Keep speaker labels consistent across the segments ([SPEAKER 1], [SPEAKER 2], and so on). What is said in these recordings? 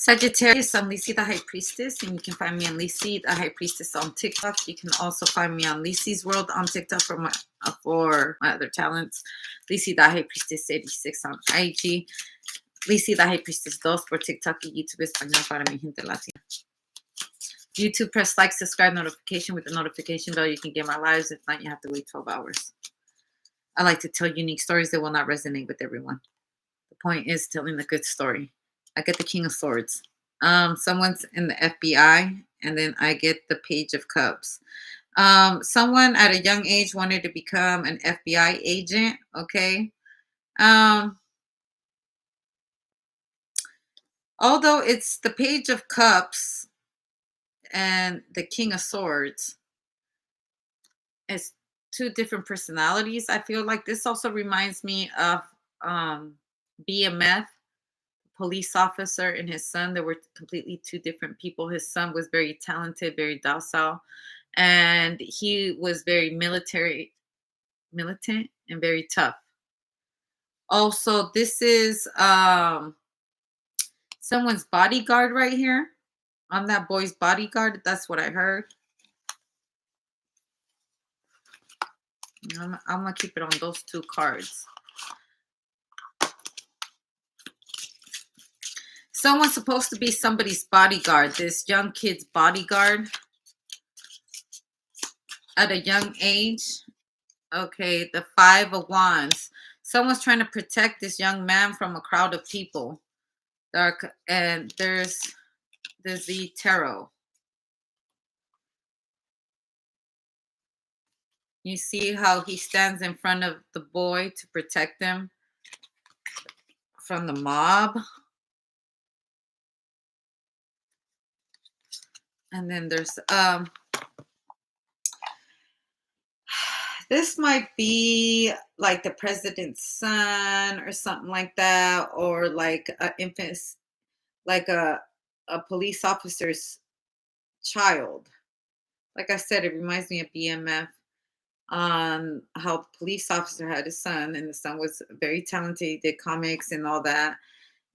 [SPEAKER 1] Sagittarius, I'm Lisi the High Priestess, and you can find me on Lisi the High Priestess on TikTok. You can also find me on Lisi's World on TikTok for my other talents. Lisi the High Priestess 86 on IG. Lisi the High Priestess 2 for TikTok y YouTube Español para mi gente latina. YouTube, press like, subscribe, notification. With the notification bell, you can get my lives. If not, you have to wait 12 hours. I like to tell unique stories that will not resonate with everyone. The point is telling the good story. I get the King of Swords. Someone's in the FBI, and then I get the Page of Cups. Someone at a young age wanted to become an FBI agent, okay? Although it's the Page of Cups and the King of Swords, it's two different personalities. I feel like this also reminds me of BMF, police officer, and his son. They were completely two different people. His son was very talented, very docile, and he was very militant, and very tough. Also, this is someone's bodyguard right here. I'm that boy's bodyguard. That's what I heard. I'm gonna keep it on those two cards. Someone's supposed to be somebody's bodyguard, this young kid's bodyguard at a young age. Okay, the Five of Wands. Someone's trying to protect this young man from a crowd of people. And there's the Tarot. You see how he stands in front of the boy to protect him from the mob. And then there's this might be like the president's son or something like that, or like an infant, like a police officer's child. Like I said, it reminds me of BMF, on how the police officer had a son, and the son was very talented. He did comics and all that,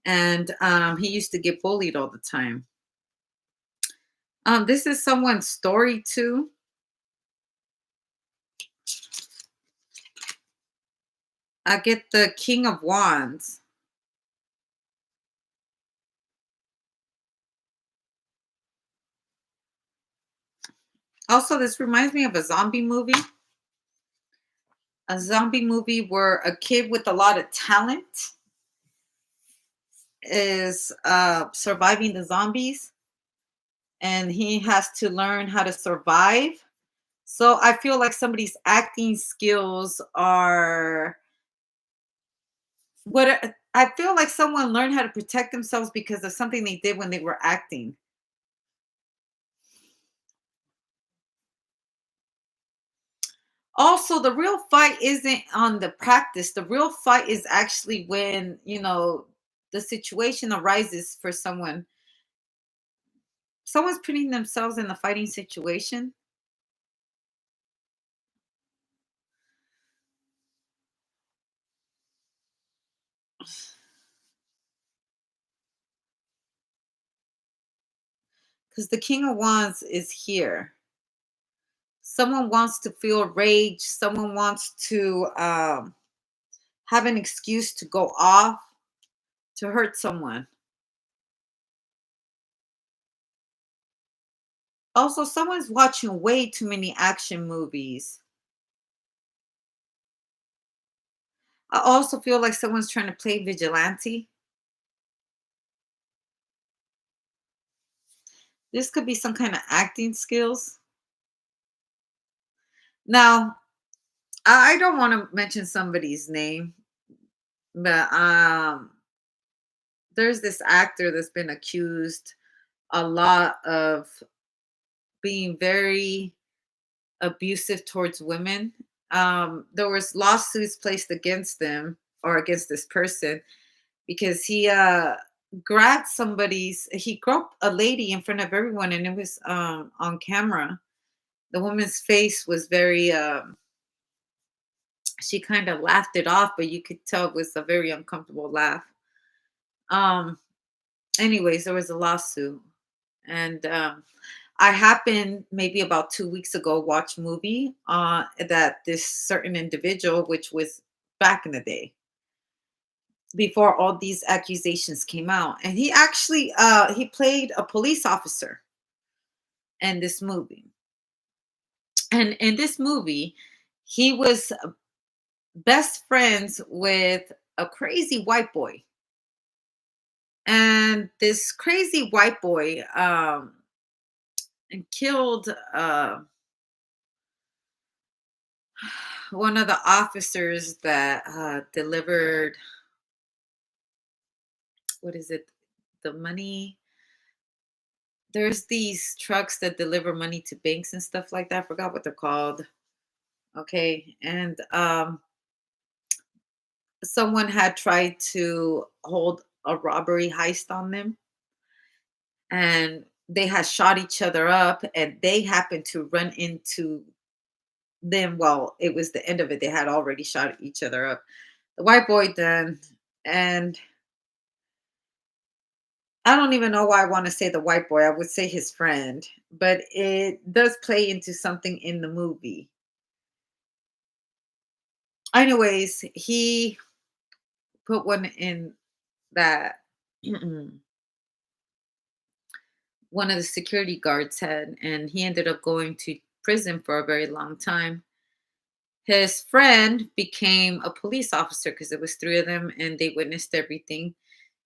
[SPEAKER 1] and he used to get bullied all the time. This is someone's story too. I get the King of Wands. Also, this reminds me of a zombie movie. A zombie movie where a kid with a lot of talent is surviving the zombies, and he has to learn how to survive. So I feel like somebody's acting skills are what I feel like someone learned how to protect themselves because of something they did when they were acting. Also, the real fight isn't on the practice. The real fight is actually when, the situation arises for someone. Someone's putting themselves in the fighting situation. Because the King of Wands is here. Someone wants to feel rage. Someone wants to have an excuse to go off to hurt someone. Also, someone's watching way too many action movies. I also feel like someone's trying to play vigilante. This could be some kind of acting skills. Now, I don't want to mention somebody's name, but there's this actor that's been accused a lot of being very abusive towards women. There was lawsuits placed against them or against this person because he grabbed he grabbed a lady in front of everyone, and it was on camera. The woman's face was very she kind of laughed it off, but you could tell it was a very uncomfortable laugh. Anyways, there was a lawsuit, and I happened maybe about 2 weeks ago watch movie that this certain individual, which was back in the day before all these accusations came out, and he actually he played a police officer in this movie. And in this movie, he was best friends with a crazy white boy. And this crazy white boy and killed one of the officers that delivered, what is it, the money. There's these trucks that deliver money to banks and stuff like that. I forgot what they're called. Okay. And someone had tried to hold a robbery heist on them, and they had shot each other up, and they happened to run into them. Well, it was the end of it. They had already shot each other up. The white boy then, and I don't even know why I want to say the white boy. I would say his friend, but it does play into something in the movie. Anyways, he put one in that one of the security guards had, and he ended up going to prison for a very long time. His friend became a police officer because it was three of them and they witnessed everything.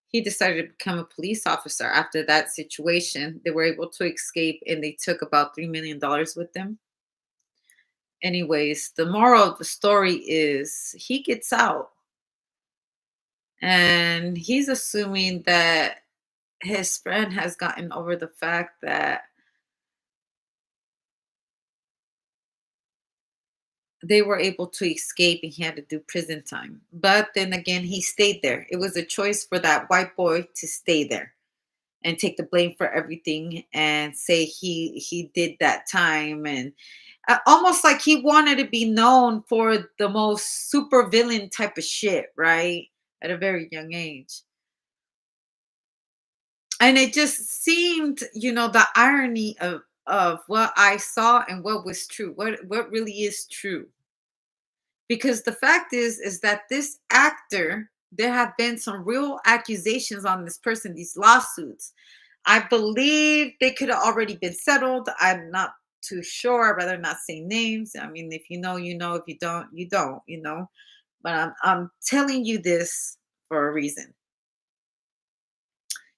[SPEAKER 1] He decided to become a police officer after that situation. They were able to escape and they took about $3 million with them. Anyways, the moral of the story is he gets out and he's assuming that his friend has gotten over the fact that they were able to escape and he had to do prison time. But then again, he stayed there. It was a choice for that white boy to stay there and take the blame for everything and say he did that time, and almost like he wanted to be known for the most super villain type of shit, right? At a very young age. And it just seemed, the irony of what I saw and what was true. What really is true. Because the fact is that this actor, there have been some real accusations on this person, these lawsuits. I believe they could have already been settled. I'm not too sure. I'd rather not say names. I mean, if you know, you know. If you don't, you don't. But I'm telling you this for a reason,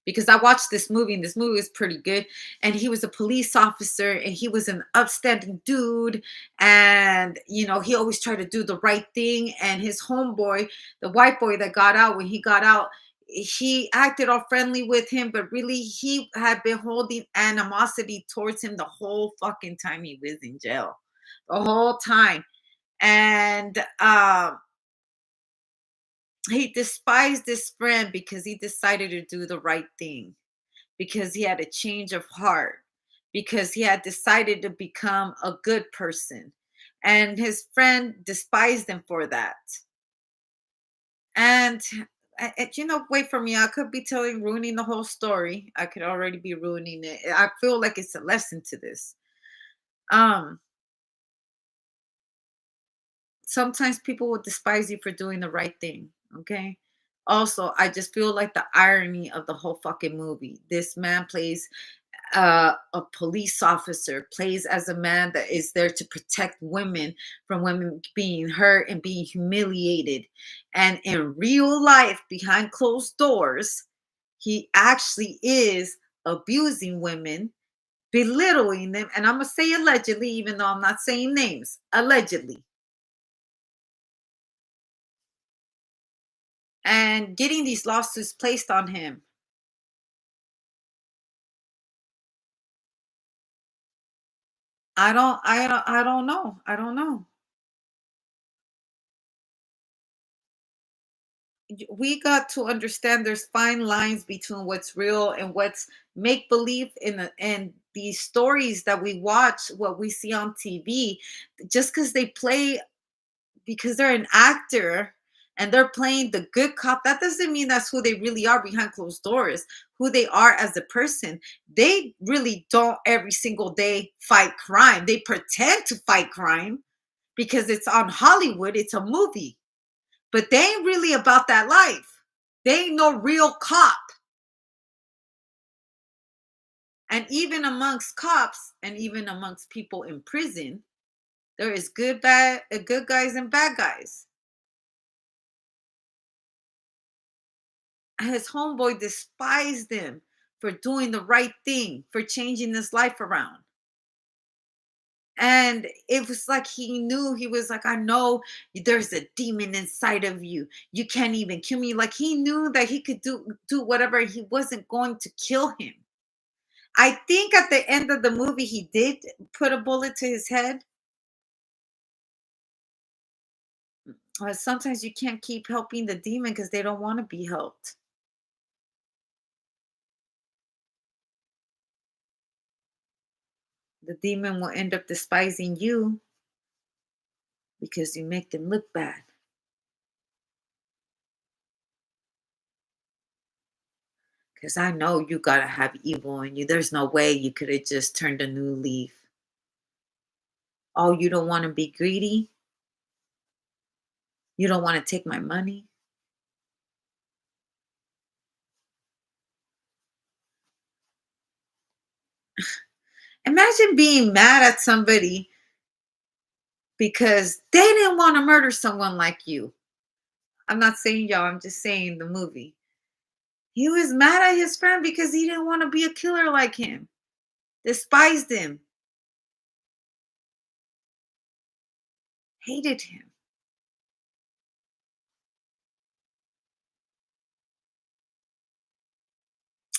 [SPEAKER 1] because I watched this movie and this movie was pretty good. And he was a police officer and he was an upstanding dude. And, he always tried to do the right thing. And his homeboy, the white boy that got out, when he got out, he acted all friendly with him, but really he had been holding animosity towards him the whole fucking time he was in jail. The whole time. And he despised his friend because he decided to do the right thing, because he had a change of heart, because he had decided to become a good person. And his friend despised him for that. And wait for me. I could be ruining the whole story. I could already be ruining it. I feel like it's a lesson to this. Um, Sometimes people will despise you for doing the right thing. Okay. Also, I just feel like the irony of the whole fucking movie. This man plays a police officer, plays as a man that is there to protect women from women being hurt and being humiliated. And in real life, behind closed doors, he actually is abusing women, belittling them. And I'm going to say allegedly, even though I'm not saying names, allegedly. And getting these lawsuits placed on him. I don't know. I don't know. We got to understand there's fine lines between what's real and what's make believe in these stories that we watch, what we see on TV. Just because they play, because they're an actor and they're playing the good cop, that doesn't mean that's who they really are behind closed doors, who they are as a person. They really don't every single day fight crime. They pretend to fight crime because it's on Hollywood, it's a movie, but they ain't really about that life. They ain't no real cop. And even amongst cops and even amongst people in prison, there is good guys and bad guys. His homeboy despised him for doing the right thing, for changing his life around. And it was like he knew, he was like, I know there's a demon inside of you. You can't even kill me. Like he knew that he could do whatever. He wasn't going to kill him. I think at the end of the movie, he did put a bullet to his head. Sometimes you can't keep helping the demon because they don't want to be helped. The demon will end up despising you because you make them look bad. Because I know you gotta have evil in you. There's no way you could have just turned a new leaf. Oh, you don't want to be greedy? You don't want to take my money? Imagine being mad at somebody because they didn't want to murder someone like you. I'm not saying y'all, I'm just saying the movie. He was mad at his friend because he didn't want to be a killer like him, despised him, hated him.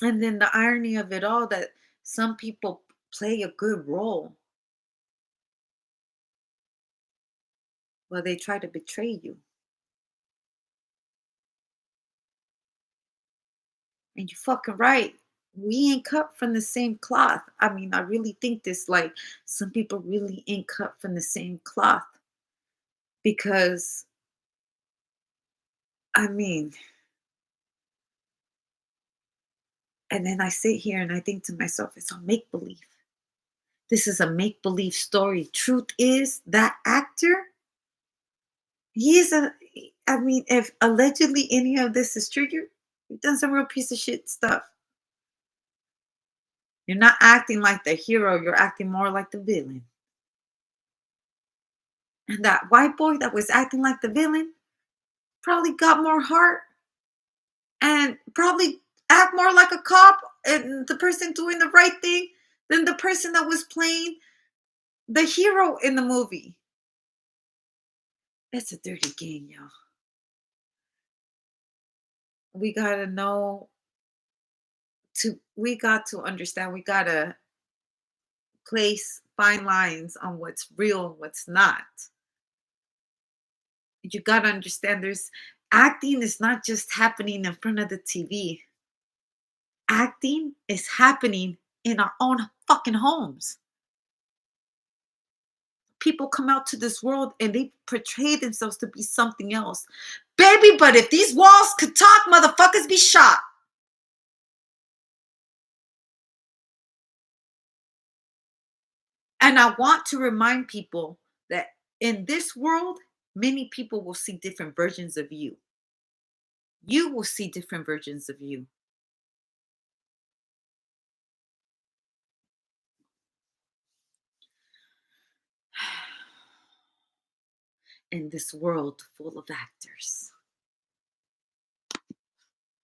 [SPEAKER 1] And then the irony of it all that some people play a good role while they try to betray you. And you're fucking right. We ain't cut from the same cloth. I mean, I really think this, like, some people really ain't cut from the same cloth because, I mean, and then I sit here and I think to myself, it's a make believe. This is a make believe story. Truth is, that actor, he is a, I mean, if allegedly any of this is true, you've done some real piece of shit stuff. You're not acting like the hero, you're acting more like the villain. And that white boy that was acting like the villain probably got more heart and probably act more like a cop and the person doing the right thing than the person that was playing the hero in the movie. It's a dirty game, y'all. We gotta know we got to understand, we gotta place fine lines on what's real and what's not. You gotta understand there's acting is not just happening in front of the TV. Acting is happening in our own fucking homes. People come out to this world and they portray themselves to be something else. Baby, but if these walls could talk, motherfuckers be shot. And I want to remind people that in this world, many people will see different versions of you. You will see different versions of you. In this world full of actors.